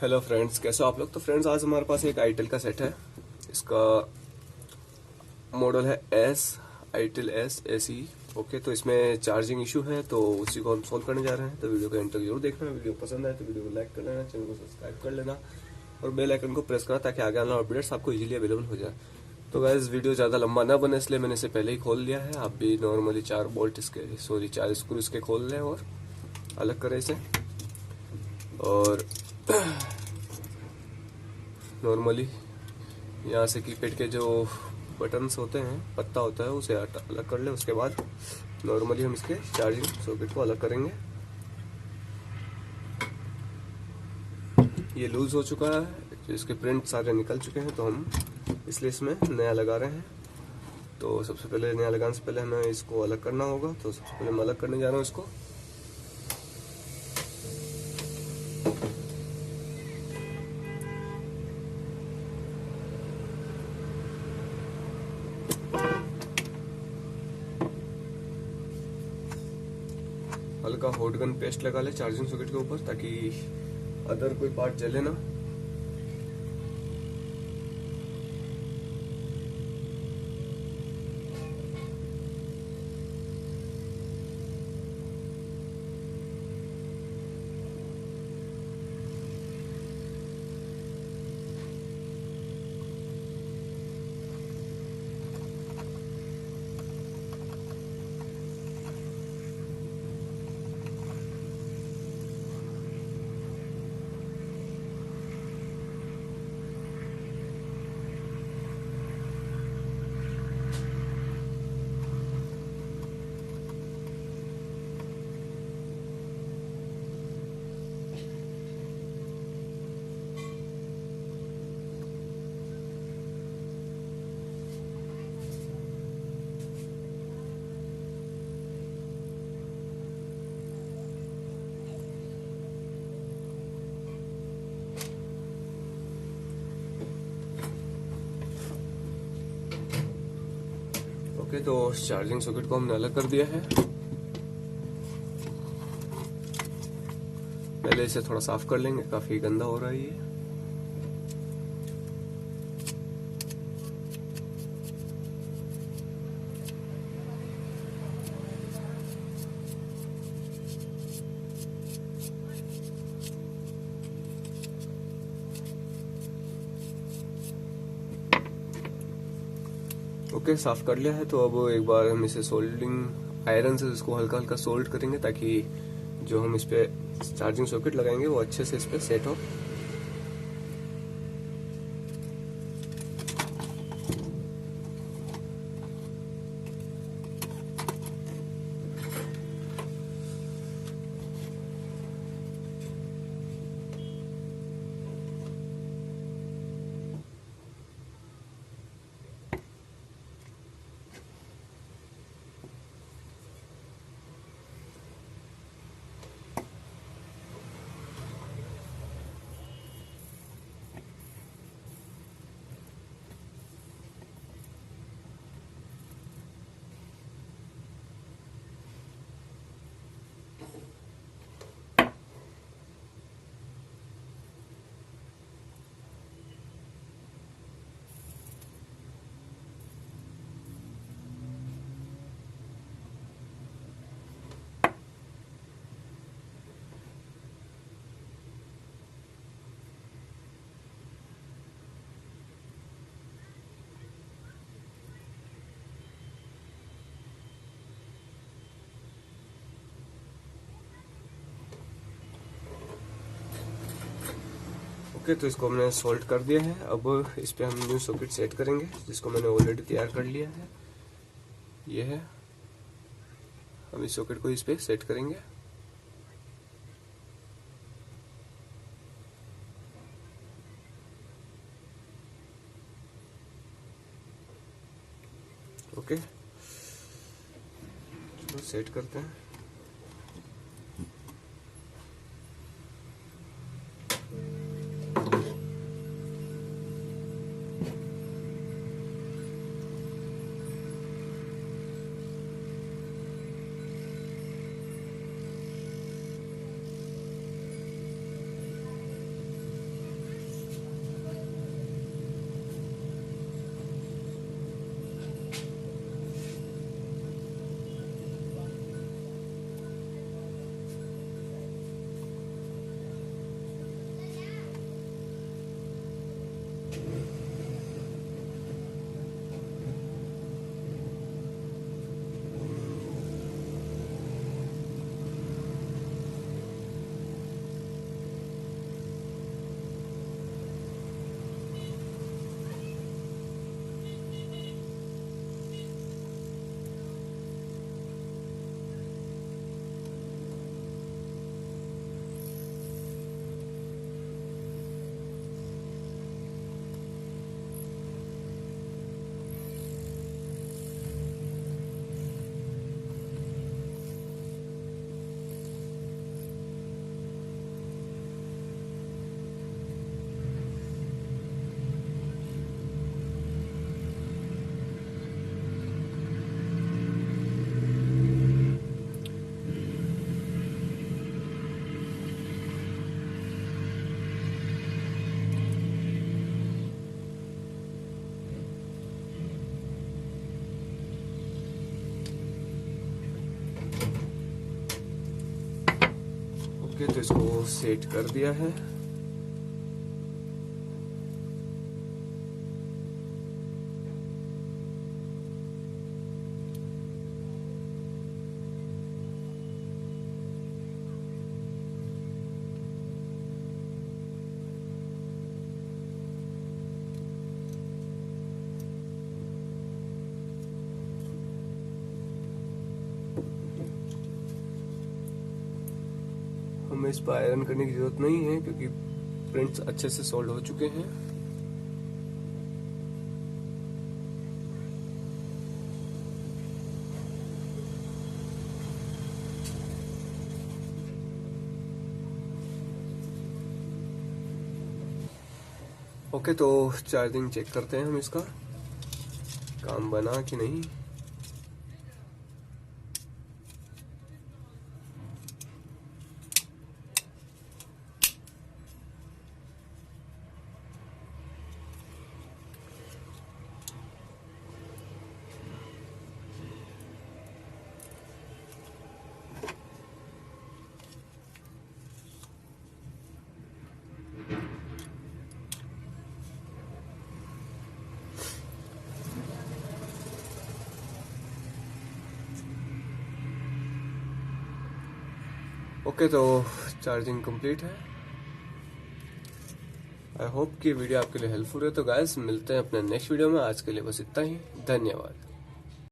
Hello friends, कैसे हो आप लोग। तो फ्रेंड्स, आज हमारे पास एक आईटेल का सेट है। इसका मॉडल है S itel S AC. Okay, तो इसमें चार्जिंग इशू है, तो उसी को हम सोल्व करने जा रहे हैं। तो वीडियो को एंड तक जरूर देखना। वीडियो पसंद आए तो वीडियो को लाइक कर लेना, चैनल को सब्सक्राइब कर लेना और बेल आइकन को प्रेस करना ताकि आगे आने वाले अपडेट्स आपको इजीली अवेलेबल हो जाए। तो गाइस, वीडियो ज़्यादा लंबा ना बने इसलिए मैंने इसे पहले ही खोल लिया है। आप भी नॉर्मली 4 स्क्रू इसके खोल लें और अलग करें इसे। और नॉर्मली यहाँ से कीपैड के जो बटन्स होते हैं, पत्ता होता है, उसे अलग कर ले। उसके बाद नॉर्मली हम इसके चार्जिंग सॉकेट को अलग करेंगे। ये लूज हो चुका है, जो इसके प्रिंट सारे निकल चुके हैं, तो हम इसलिए इसमें नया लगा रहे हैं। तो सबसे पहले नया लगाने से पहले हमें इसको अलग करना होगा। तो सबसे पहले मैं अलग करने जा रहा हूँ इसको। हल्का हॉट गन पेस्ट लगा ले चार्जिंग सॉकेट के ऊपर ताकि अदर कोई पार्ट जले ना। ओके, तो चार्जिंग सॉकेट को हमने अलग कर दिया है। पहले इसे थोड़ा साफ कर लेंगे, काफी गंदा हो रहा है ये। ओके, साफ कर लिया है। तो अब एक बार हम इसे सोल्डिंग आयरन से इसको हल्का हल्का सोल्ड करेंगे ताकि जो हम इस पे चार्जिंग सॉकेट लगाएंगे वो अच्छे से इस पे सेट हो। ओके, तो इसको हमने सोल्ड कर दिया है। अब इस पे हम न्यू सॉकेट सेट करेंगे जिसको मैंने ऑलरेडी तैयार कर लिया है। ये है, हम इस सॉकेट को इस पे सेट करेंगे। ओके, चलो सेट करते हैं। इसको सेट कर दिया है। हमें इस पर आयरन करने की जरूरत नहीं है क्योंकि प्रिंट्स अच्छे से सोल्ड हो चुके हैं। ओके, तो चार्जिंग चेक करते हैं हम, इसका काम बना कि नहीं। ओके, तो चार्जिंग कंप्लीट है। आई होप कि वीडियो आपके लिए हेल्पफुल है। तो गाइस, मिलते हैं अपने नेक्स्ट वीडियो में। आज के लिए बस इतना ही। धन्यवाद।